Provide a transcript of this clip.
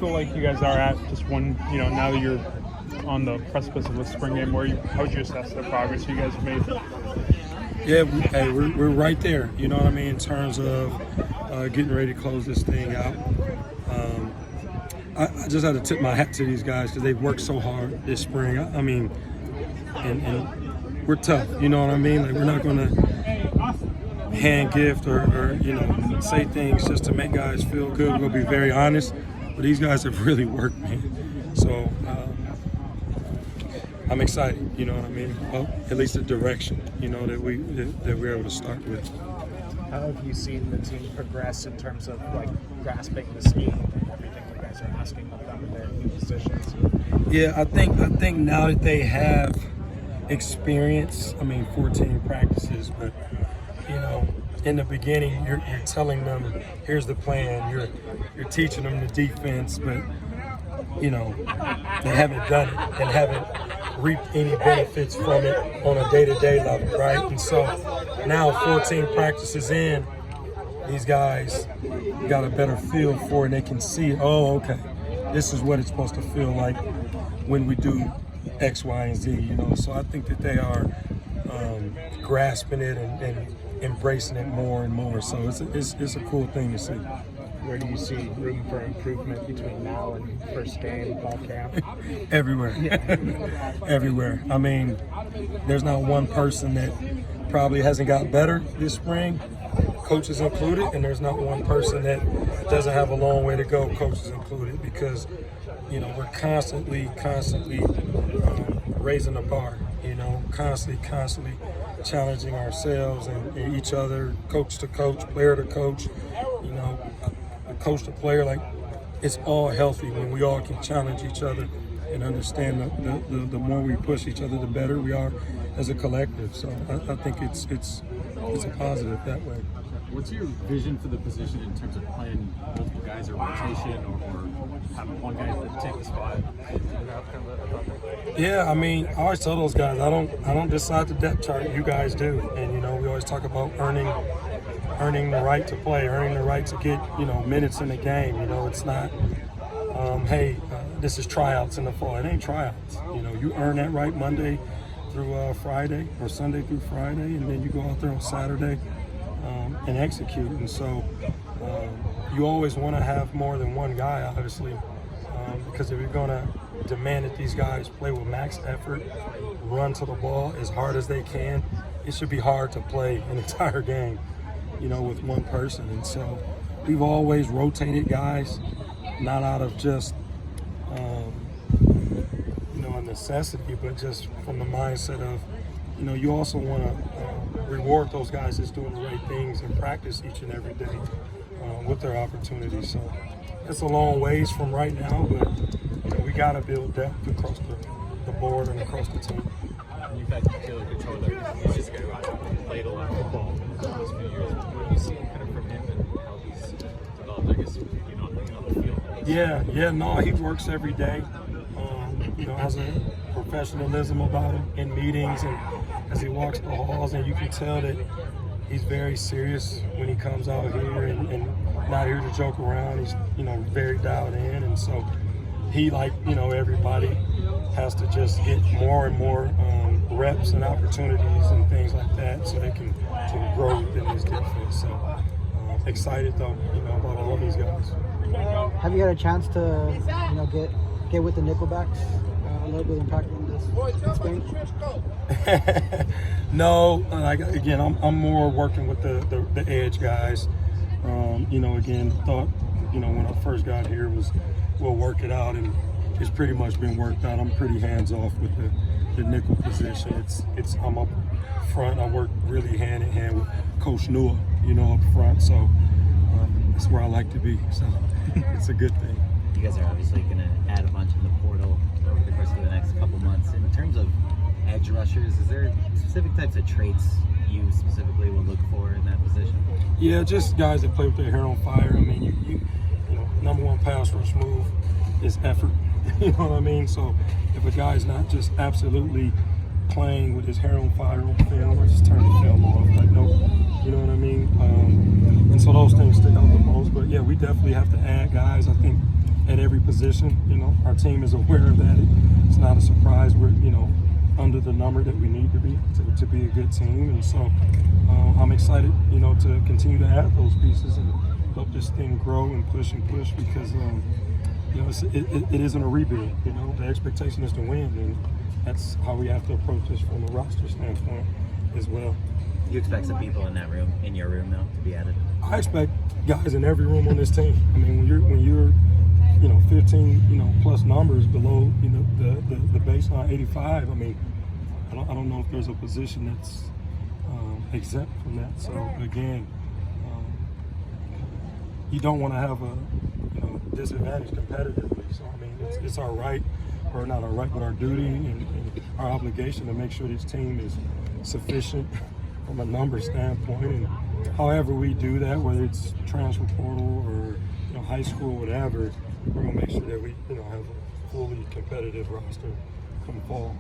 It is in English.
Feel like you guys are at just one, now that you're on the precipice of the spring game, how would you assess the progress you guys have made? Yeah, we're right there, you know what I mean, in terms of getting ready to close this thing out. I just had to tip my hat to these guys because they've worked so hard this spring. I mean, and we're tough, you know what I mean? Like, we're not going to hand gift or say things just to make guys feel good. We're going to be very honest, but these guys have really worked, man. So I'm excited, you know what I mean? Well, at least the direction, that we're able to start with. How have you seen the team progress in terms of grasping the scheme and everything you guys are asking of them in their new positions? Yeah, I think now that they have experience, 14 practices, but in the beginning you're telling them here's the plan, you're teaching them the defense, but they haven't done it and haven't reaped any benefits from it on a day-to-day level, right? And so now 14 practices in, these guys got a better feel for it and they can see, oh, okay, this is what it's supposed to feel like when we do X, Y, and Z, So I think that they are grasping it and embracing it more and more. So it's a cool thing to see. Where do you see room for improvement between now and first game, fall camp? Everywhere. Everywhere. There's not one person that probably hasn't got better this spring, coaches included, and there's not one person that doesn't have a long way to go, coaches included, because we're constantly raising the bar, constantly challenging ourselves and each other, coach to coach, player to coach, coach to player. Like, it's all healthy when we all can challenge each other and understand the more we push each other, the better we are as a collective. So I think it's a positive that way. What's your vision for the position in terms of playing multiple guys or rotation or having one guy take the spot? Yeah, I always tell those guys, I don't decide the depth chart, you guys do. And we always talk about earning the right to play, earning the right to get minutes in the game. It's not this is tryouts in the fall. It ain't tryouts. You earn that right Monday through Friday or Sunday through Friday, and then you go out there on Saturday and execute. And so you always want to have more than one guy, obviously, because if you're going to demand that these guys play with max effort, run to the ball as hard as they can, it should be hard to play an entire game, with one person. And so we've always rotated guys, not out of just a necessity, but just from the mindset of, you also want to reward those guys that's doing the right things and practice each and every day with their opportunities. So it's a long ways from right now, but we got to build depth across the board and across the team. You've had Taylor Controller. He's just a guy who played a lot of football in the last few years. What do you see kind of from him and how he's developed, I guess, on the field? No, he works every day. Has a professionalism about him in meetings and as he walks the halls, and you can tell that he's very serious when he comes out here and not here to joke around. He's very dialed in, and so he, like everybody, has to just get more and more reps and opportunities and things like that so they can grow within his defense. So excited though, about all of these guys. Have you had a chance to get with the Nickelbacks a little bit impacting this spring? No, again, I'm more working with the edge guys. Again, thought when I first got here was we'll work it out, and it's pretty much been worked out. I'm pretty hands off with the nickel position. I'm up front. I work really hand in hand with Coach Nua, up front. So that's where I like to be. So it's a good thing. You guys are obviously going to add a bunch in the portal over the course of the next couple months. In terms of edge rushers, is there specific types of traits you specifically will look for in that position? Yeah, just guys that play with their hair on fire. You number one pass rush move is effort. You know what I mean? So if a guy's not just absolutely playing with his hair on fire on film, or just turn the film off, nope. You know what I mean? And so those things stick out the most. But yeah, we definitely have to add guys. I think at every position. You know, our team is aware of that. It's not a surprise. We're, you know, under the number that we need to be a good team, and so I'm excited, you know, to continue to add those pieces and help this thing grow and push because you know, it isn't a rebuild. You know, the expectation is to win, and that's how we have to approach this from a roster standpoint as well. You expect some people in that room, in your room though, to be added? I expect guys in every room on this team. I mean, when you're you know 15 you know plus numbers below, you know, the baseline 85. I mean, I don't know if there's a position that's exempt from that. So again, you don't want to have a, you know, disadvantage competitively. So I mean, it's our right, or not our right, but our duty and our obligation to make sure this team is sufficient from a number standpoint. And however we do that, whether it's transfer portal or, you know, high school, whatever, we're gonna make sure that we, you know, have a fully competitive roster come fall.